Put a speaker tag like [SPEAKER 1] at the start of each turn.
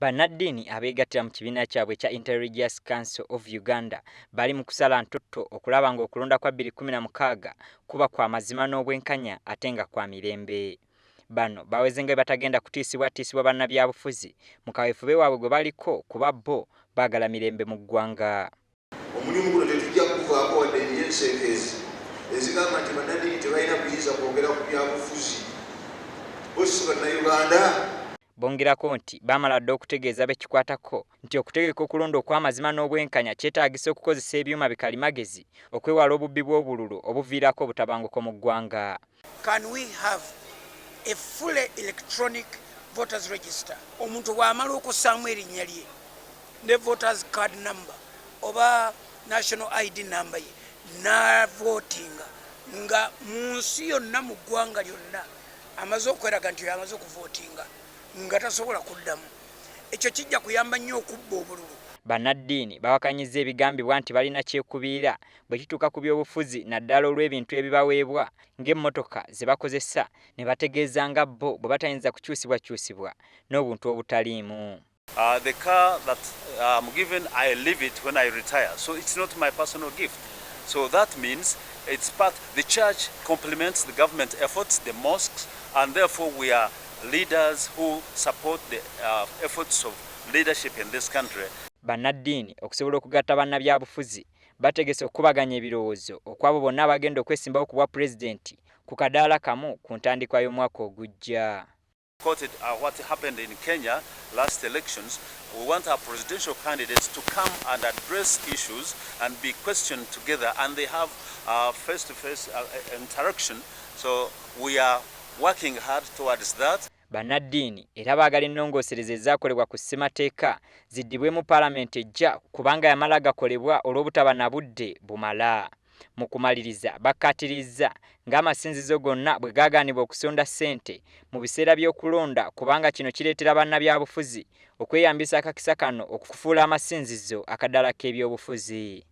[SPEAKER 1] Bannaddiini abeegattira mu kibiina kyabwe kya Interreligious Council of Uganda bali mu kusala ntutto okulaba ng'okulonda kwa 2016 kuba kwa mazima n'obwenkanya ate nga kwa mirembe. Bano baweze nga batagenda kutiisibwa bannabyabufuzi mu kaweefube waabwe gwe baliko kuba bo baagala mirembe mu ggwanga.
[SPEAKER 2] Omulimu guno tetujja kuvaako wadde ensenkeezi ezigamba nti bannaddiini tebalina kuyinza kwogera ku byabufuzi. Bossi bannayuganda
[SPEAKER 1] bongerako nti bamala dde okutegeeza bekikwatako nti okutegeka okulonda okw'amazima n'obwenkanya kyetaagisa okukozesa ebyuma bikalimagezi okwewala obubbi bw'obululu obuviirako obutabanguko mu ggwanga.
[SPEAKER 3] Can we have a fully electronic voters register? Omuntu bw'amala okussaamu erinnya lye ne voters card number oba national ID number ye n'avootinga nga mu nsi yonna mu ggwanga lyonna amaze okweraga nti amaze okuvootinga nga tasobola kuddamu. Ekyo kijja kuyamba nnyo okubba obululu.
[SPEAKER 1] Bannaddiini bawakanyizza ebigambibwa nti balina kyekubiira bwe kituuka ku byobufuzi naddala olw'ebintu ebibaweebwa ng'emmotoka ze bakozesa ne bategeeza nga bo bwe batayinza kukyusibwakyusibwa n'obuntu obutaliimu.
[SPEAKER 4] The car that I'm given, I leave it when I retire, so it's not my personal gift. So that means it's part, the church complements the government efforts, the mosques, and therefore we are leaders who support the efforts of leadership in this country.
[SPEAKER 1] Bannaddiini okusobola okugatta bannabyabufuzi bategese okubaganya ebirowoozo okwabo bonna abagenda okwesimbawo ku bwa pulezidenti ku kadaala kamu ku ntandikwa y'omwaka ogujja.
[SPEAKER 4] Quoted what happened in Kenya last elections. We want our presidential candidates to come and address issues and be questioned together, and they have face-to-face interaction. So we are working hard towards that.
[SPEAKER 1] Bannaddiini era baagala ennongoosereza ezaakolebwa ku ssemateeka ziddibwe mu paalamenti ejja kubanga yamala gakolebwa olw'obutaba na budde bumala. Mu kumaliriza bakkaatirizza ng'amasinzizo gonna bwe gaagaanibwa okusonda ssente mu biseera by'okulonda kubanga kino kireetera bannabyabufuzi okweyambisa akakisa kano okufuula amasinzizo akaddala k'ebyobufuzi.